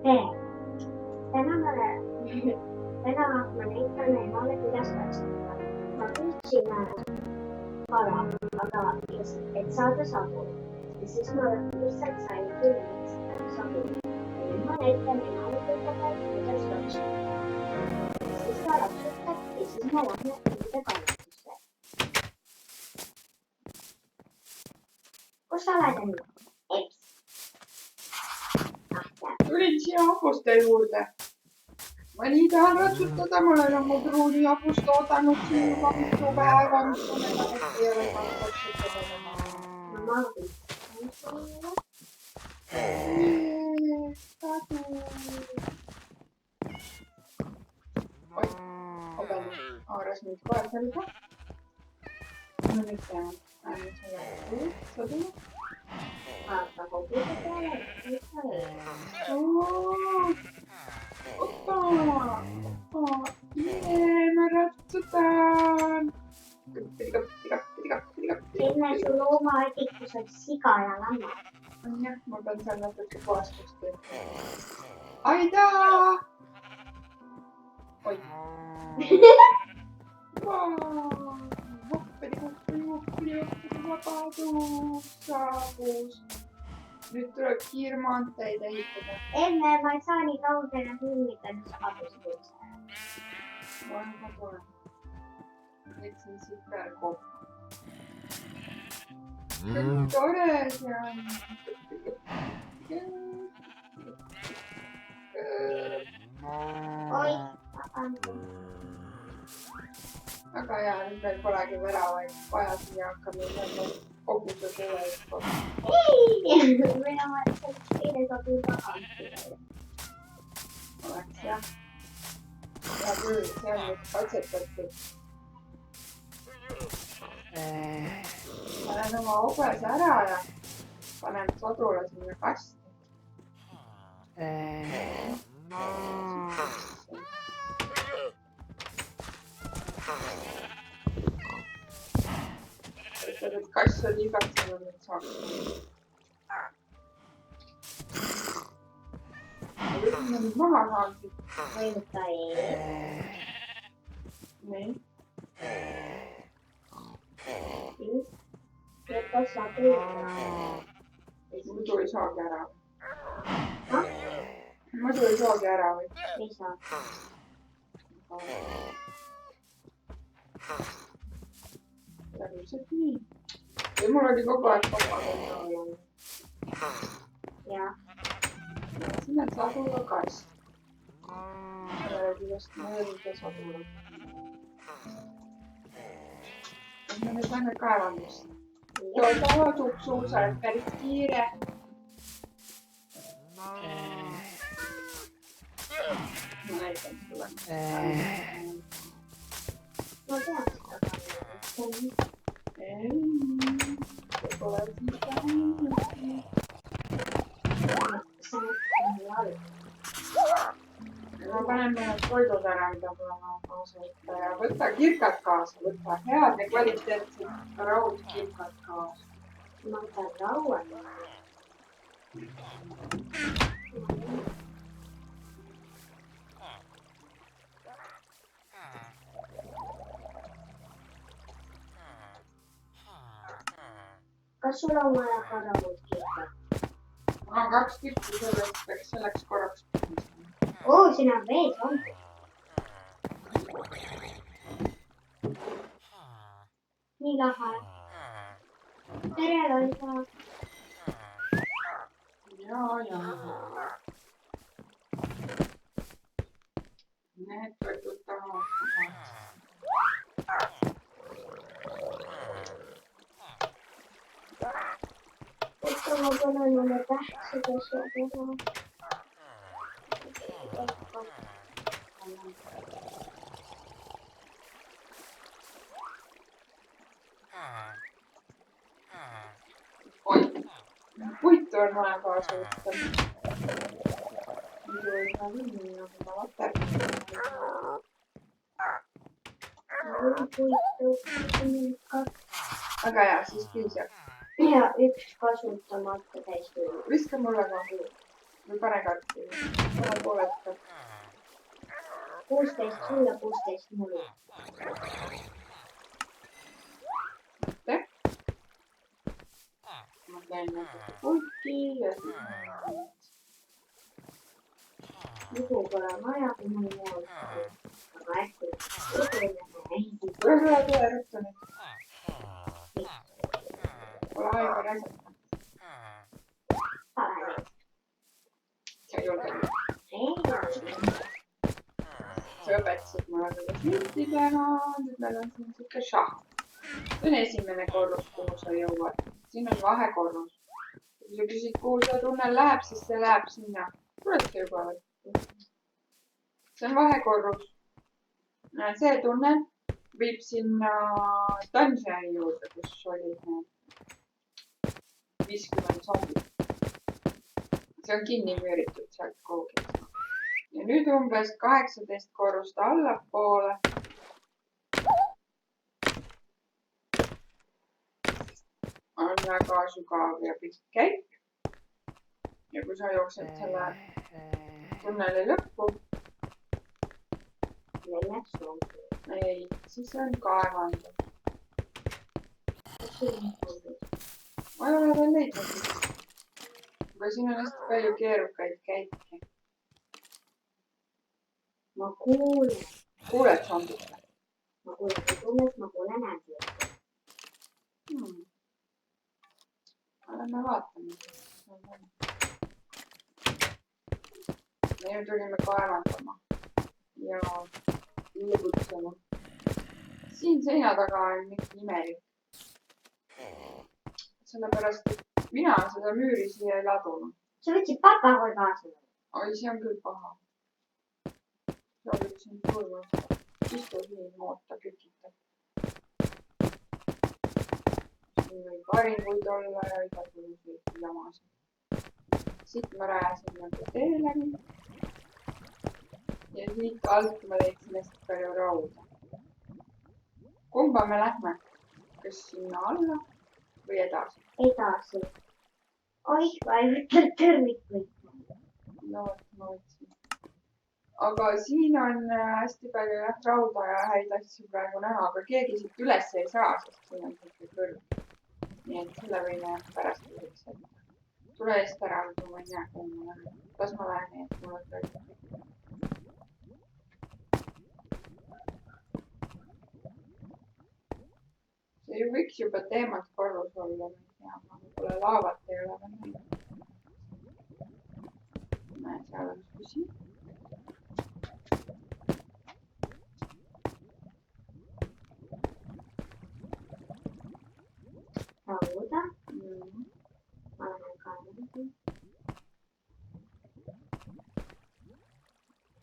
tere! Täna ma näitan emale, kuidas kasvatada. Ma püüdsin kala, aga et saada sabu. Ja siis ma lihtsalt saingi sabu. Ja nüüd ma näitan emale, kuidas lapsutada. Siis ta lapsutab ja siis me lähme enda kalatusse. Kus sa oled, Anna? Eps. Tulin siia hapuste juurde. Ma nii tahan ratsutada, ma olen oma pruuni hapust oodanud siin juba mitu päeva, mis on ette ei ole saanud ratsutada. Mama on Kadu. Oi, obene. Haaras nüüd kohe selga. No nüüd tean. Ääne selle sõdu. Vaata hobide peale, mis sa veel. Opa! Ma ratsutan! Enne su loomaaedikus on siga ja lammas. On jah, ma pean seal natuke puhastust teha. Aida! Oi. Huppidi, vabadus saabus. Nüüd tuleb kiirmaanteid ehitada. Emme, ma ei saa nii kaugele hullida, mis abus üldse. Ma tulen. Võtsin superkopp. Kõik tore see on. Oi, vabandust. Väga hea, nüüd meil polegi väravaid vaja siia hakkame koguse suve juba. Ei, meil on selleks teine sobiv taganti. Oleks jah. Ja küll, see on nüüd katsetatud. Panen oma obese ära ja panen sodule sinna kasti. Ütled, et kass on igatsenud, et saaks. Ma võtin nüüd maha saanud. Võinuta ei. Nii. Lõpuks saab üldse. Muidu ei saagi ära. Muidu ei saagi ära või? Ei saa. Täpselt nii. Ja mul oli kogu aeg papaga olla. Jah. Siin on sadula kast. Kuidas mõelda sadula. Me nüüd lähme kaevandust. Toodub suusad päris kiire. Ma näitan sulle. Ma tean seda kandida. Ei. See pole siis vähem. Ma panen meile toidud ära, mida pole kaasa võtta ja võtta kirkad kaasa, võtta head ja kvaliteetsed raudkirkad kaasa. Ma võtan rauad. Kas sul on vaja ka raudkirkad? Mul on 2 kirki selleks korraks. Siin on vees, on. Nii lahe. Tere, Loisa. Ja. Need toidud tahavad. Võtta ma panen oma tähtsad asjad ära. Oi, puitu on vaja kaasa võtta. Muidu ei saa minna, nagu ma vatar. Väga hea, siis piisab. Ja üks kasutamata täis tuli. Viska mulle ka huu. või pane katki. Pane pooled katki. 16 sulle, 16 mulle. Mitte. Ma teen natuke pulki ja siis Lugu pole vaja, kui mul ei ole. Aga äkki kuidas sa tule ruttu nüüd? Pole aega räsata. Sa ei ole. Sa õpetasid mulle seda silti teha. Nüüd meil on siin siuke šah. See on esimene korrus, kuhu sa jõuad. Siin on vahekorrus. Kui sa küsid, kuhu see tunnel läheb, siis see läheb sinna. Tuled sa juba või? See on vahekorrus. See tunnel viib sinna dungeoni juurde, kus olid need 50 zombit. See on kinni müüritud sealt kuhugi. Ja nüüd umbes 18 korrust allapoole. On väga sügav ja pikk käik. Ja kui sa jooksed selle tunneli lõppu. Ei, siis on kaevandus. Ma ei ole veel leidnud. Aga siin on hästi palju keerukaid käike. Ma kuulen. Kuuled zombit? Ma kuulen tunnest, ma kuulen ääsi. Lähme vaatame. Me ju tulime kaevandama ja liigutsema. Siin seina taga on mingi imelik. Sellepärast, et mina seda müüri siia ei ladunud. Sa võtsid papagoi kaasa? Oi, see on küll paha. Sa võtsin tulnud. Istu siin, oota, kükitab. Siin võib varinguid olla ja igasuguseid jamasid. Siit ma rääsin nagu tee läbi. Ja siit alt ma leidsin hästi palju rauda. Kumba me lähme? Kas sinna alla või edasi? Edasi. Oih, ma ei võtnud tõrvikuid. No vot, ma võtsin. Aga siin on hästi palju rauda ja häid asju praegu näha, aga keegi siit üles ei saa, sest siin on siuke kõrg. Nii et selle võime pärast üldse. Tule eest ära, kui ma ei näe, kuhu ma lähen. Kas ma lähen nii, et mul on kõrg? See ju võiks juba teemat korrus olla, ma ei tea, ma võib-olla laavat ei ole veel näinud. Näe, seal on püsi. Rauda. Ma lähen kaevandama.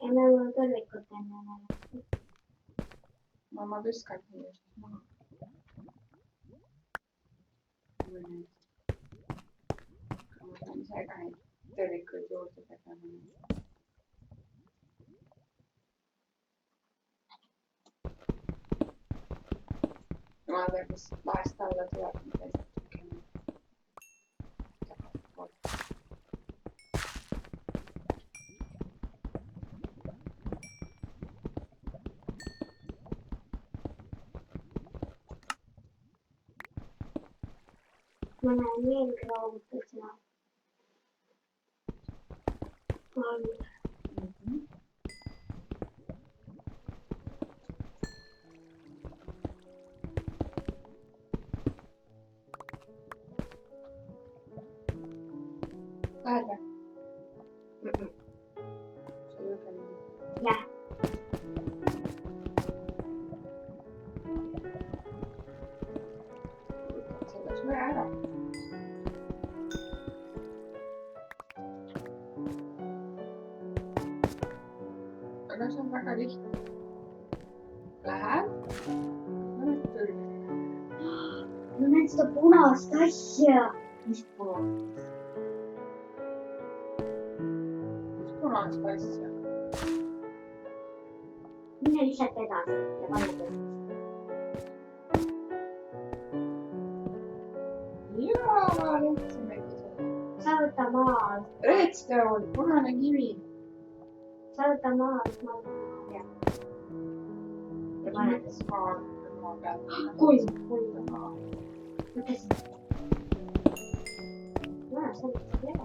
Ja meil on tõrvikut enne näha. No ma viskan kiiresti maha. Ma pean ise ka neid tõrvikuid juurde tegema. Ma ei tea, kas lahest alla tuleb midagi. Ma näen veel raudad seal. Lähed või? See julge nii. Jah. Selle söö ära. Aga see on väga lihtne. Lähed. Mõned tõrgid. Ma näen seda punast asja. Mis punast? Mis punast asja? Mine lihtsalt edasi ja panna tõesti. Jaa, leidsimegi selle. Sa võta maa Redstone, punane kivi. Saada maa, ma ja panen maa peal. kolm. Näe, see on vere.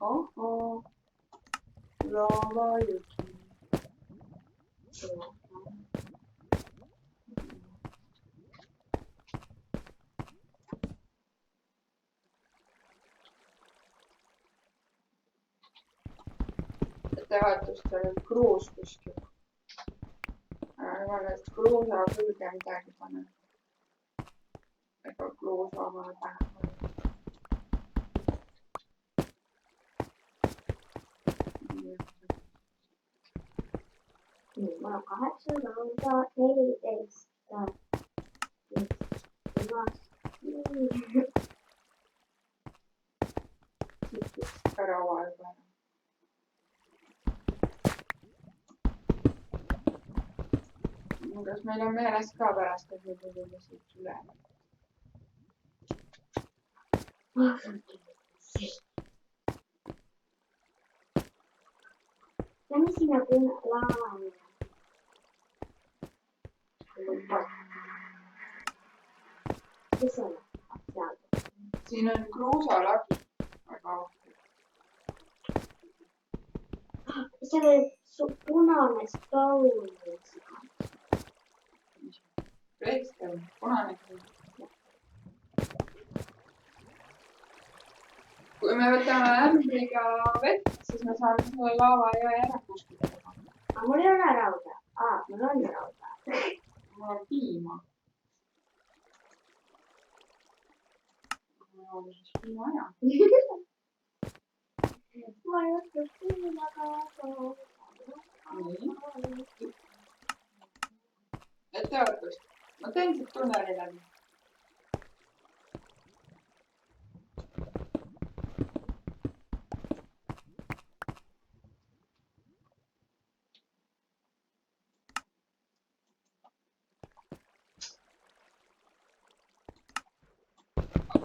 Ohoo, laavajuki. Ettevaatust, seal on kruus kuskil. Jumala eest kruusa külge midagi pane. Ega kruusa omale pähe. Mul on 8 lauda, 14. Kaua juba. Kas meil on meeles ka pärast, et meil tuli siit üle? Ja mis sinna laavani? Mis on seal? Siin on kruusalagi. Väga ohtu. See on punane stone. Redstone, punane kivi. Kui me võtame ämbriga vett, siis me saame selle laava jõe ära kustutada. Aga mul ei ole rauda. Mul on rauda. Mul on piima. Mul on siis piimaja. Ma ei oska piima kaasa. Ettevaatust. Ma teen siit tunneli läbi.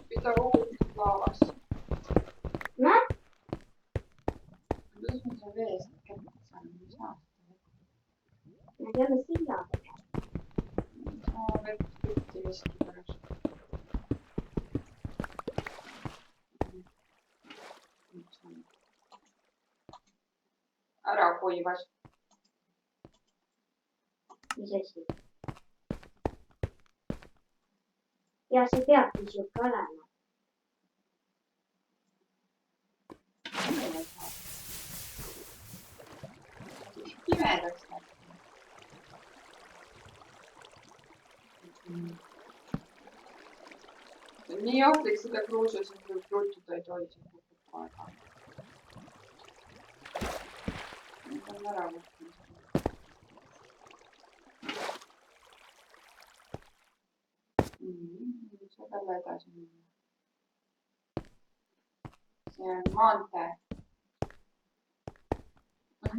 Pida uut laavas. Näe? Kuidas me selle veest kätte saame? Me saame. Me peame silla tegema. Saa vett kütti viski pärast. Ära kuivas. Mis asi? Ja see peabki siuke olema. Pimedaks läheb. Nii ohtlik seda kruuses, et kruutuda ei tohi. See kukub aega. Nüüd on ära võtnud. Nüüd saab jälle edasi minna. See on maantee.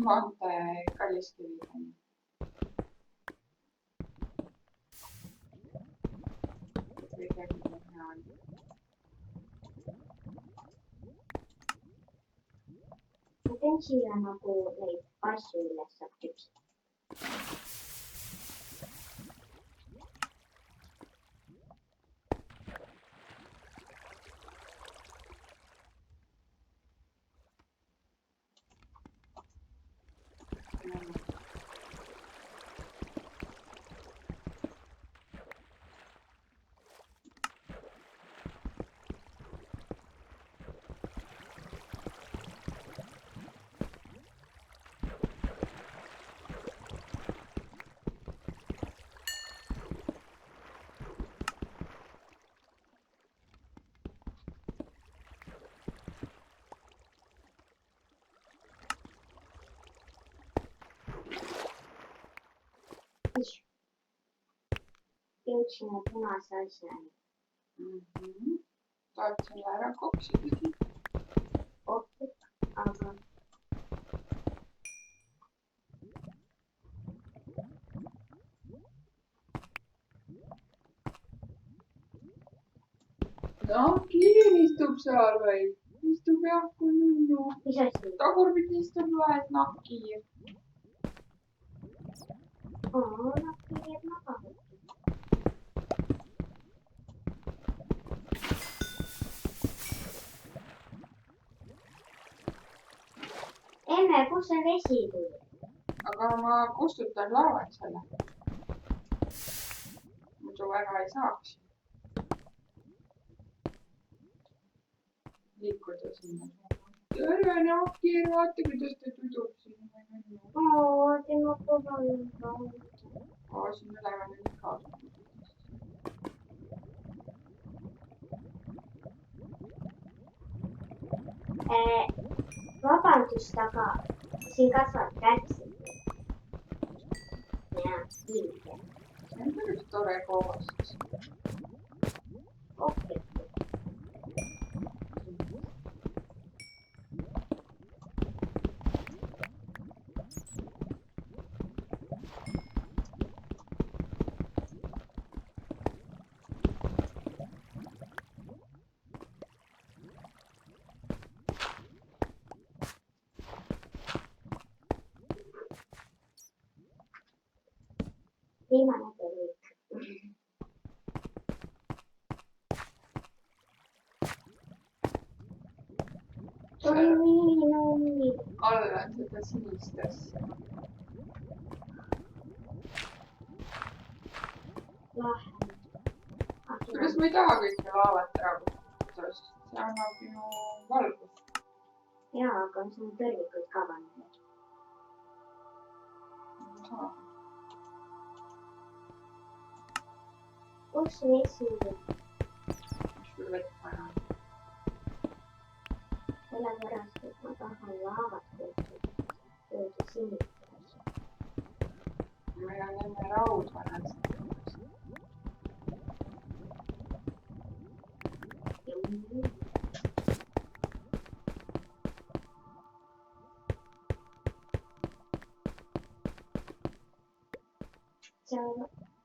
Maantee Kalliskivi. Ma teen siia nagu neid asju üles saab küpsida. Jõudsime punase asjani. tahad selle ära koksida? ohtlik, aga no, Kiin istub seal või? Istub jah, kui nunnu. mis asi? Tagurpidi istub laes Nahkkiir. Nahkkiir jääb magama. Emme, kus see vesi tuli? Aga ma kustutan laevad selle. Muidu väga ei saaks. Liikuda sinna. Terve Nahkkiir, vaata kuidas ta tudub sinna. Tema kõrval on raud. Sinna lähevad nüüd kaasa. Vabandust, aga siin kasvab kärbsed. Ja, liige. See on päris tore koostis. Ohtlik. Viimane tervik. Alla seda sinist asja. Kuidas ma ei taha kõike laavat ära kustutada, sest see annab ju valgust. Jaa, aga see on tõrvikud ka pannud. Kus vesi on? Mis sul vett vaja? Sellepärast, et ma tahan laavat kustutada sinist. Meil on enne raud vaja.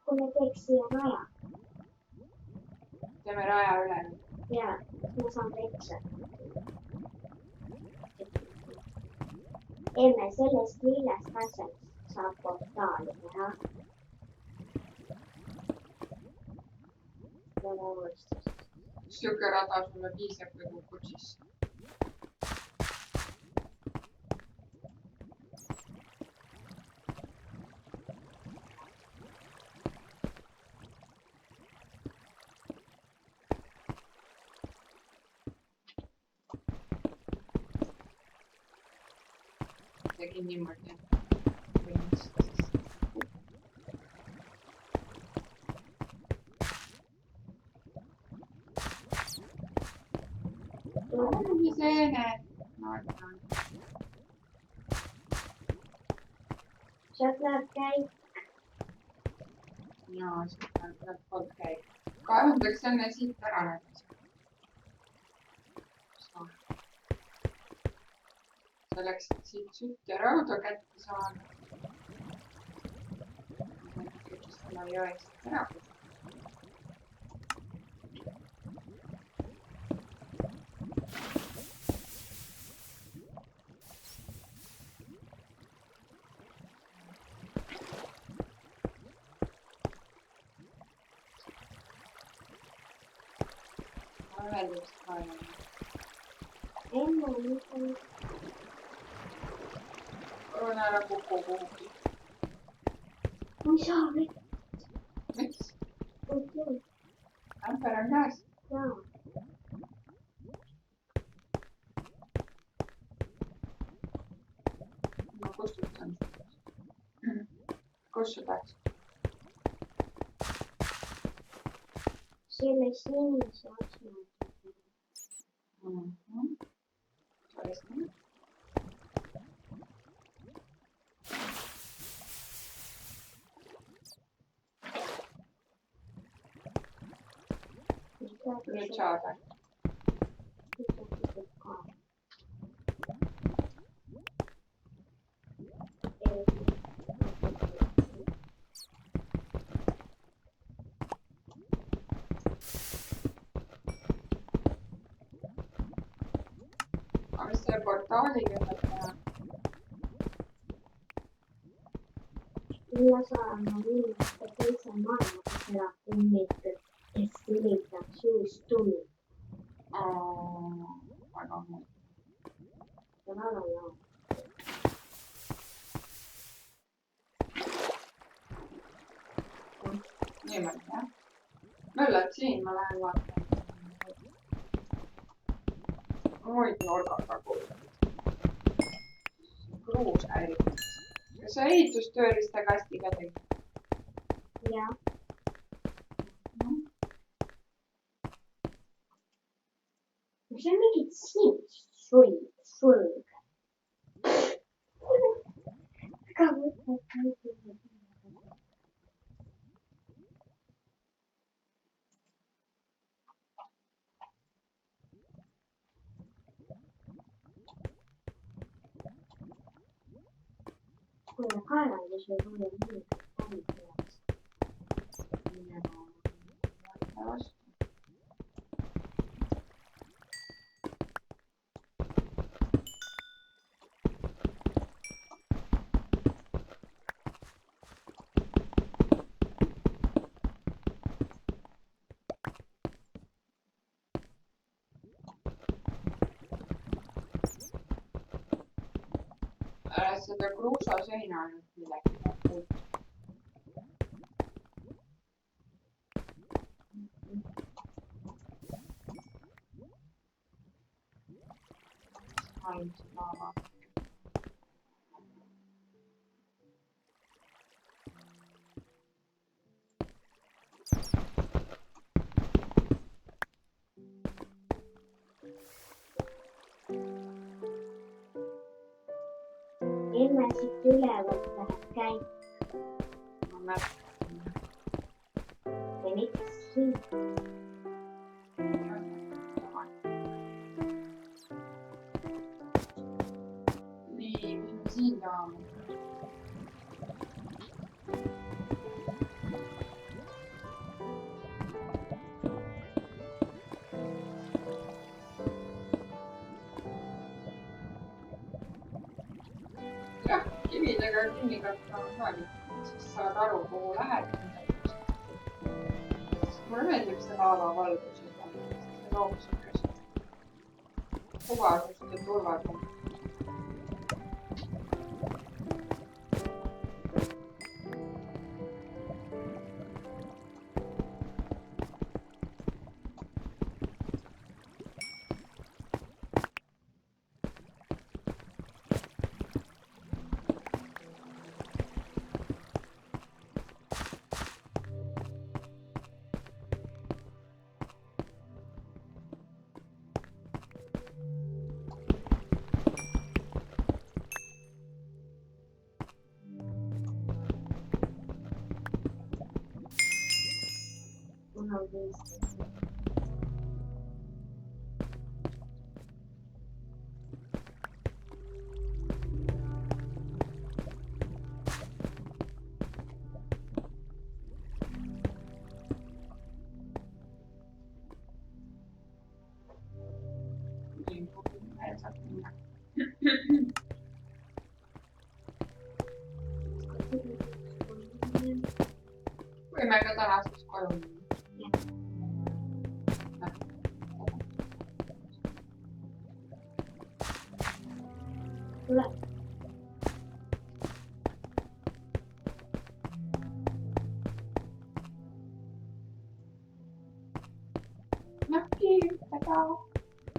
Kui me teeks siia raja. Teeme raja üle. Jaa, ma saan vetsa. Emme, sellest lillest asjast saab portaali teha. Siuke rada sulle piisab, kui kukud sisse. Tegin niimoodi. Ongi seene. Sealt läheb käik. Jaa, sealt läheb poolt käik. Kaevandaks enne siit ära näiteks. Selleks, et siit sütt ja rauda kätte saada. Selle jõest ära. Ma veel üks kaevan. Emme, mis on... On ära kuku kuhugi. Mis saa vett? Miks? Okei. Ämper on käes. Jaa. Ma kustutan. Kus sa tahad? Selle sinise asja. Tõesti. Nüüd saada. mis selle portaaliga saab teha? Millä saadaan viimeistä toisen maailmansota punnittu, kes üritab suust tuli. Väga hea. Ja väga hea. Niimoodi, jah? Möllad siin, ma lähen vaatan. Muid nurgaga kuulda. Kruus häirib. Kas sa ehitustööliste kastiga tegid? Jah. See on mingid sulg. Väga mõtteid. Kuule, kaevandus võib olla nii päris. Vastu. Ära seda kruusa seina nüüd midagi puutu. Valmis laava. Emme siit ülevalt läheb käik. Ma märkan. Ja miks siin? Nii, mis me siin tahame? Jah, kividega kinni katta on ka lihtne, siis saad aru, kuhu lähed. Mulle meeldib see laavavalgus, see loob sihukest kuvasust ja turvatunnet. Mul on viis. Võime ka tänaseks koju minna. Tule. Nähki ühtega,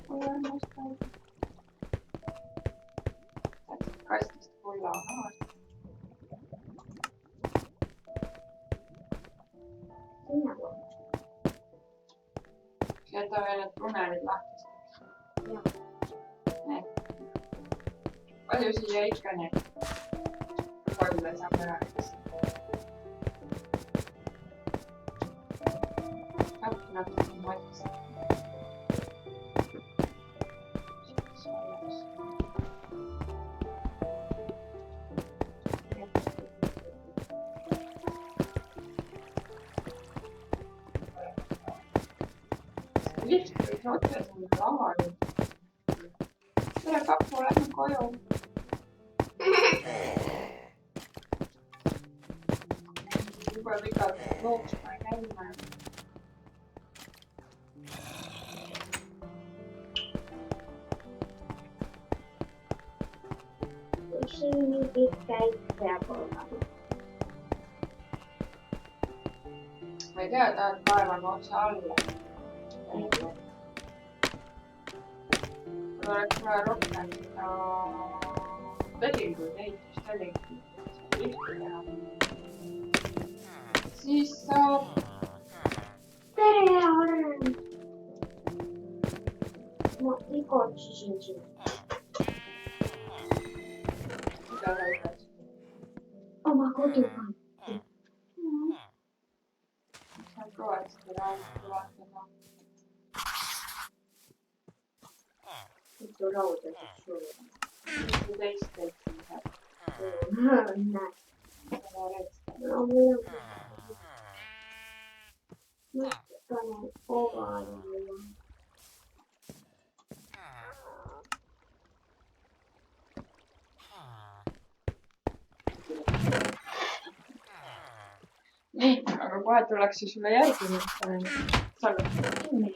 kui armastad. Saad kastist kulla avada. Sinna poole. Jäta veel need tunnelid lahtisteks. Need. Palju siia ikka need kolle saab ära, eks. Saabki natuke matist. Lift võiks otse sinna lavale. kell 2 lähen koju. Jube pikalt jooksma ja käima. Üks nii pikk käik peab olema. Ma ei tea, tahad kaevan otsa alla. Mul oleks vaja rohkem seda tehinguid, ehitustehinguid. Lihti teha. Siis saab... Tere, Arn! Ma igotsusin sind. Mida sa ütled? Oma koduga. Sa provad seda raamatu vaatama. Mitu rauda siis sul on? Mitu teist teist läheb. Näed. Seda reetsta. No mul on mõtlane ovaline. Nii, aga kohe tullakse sulle järgi. Sa oled kinni.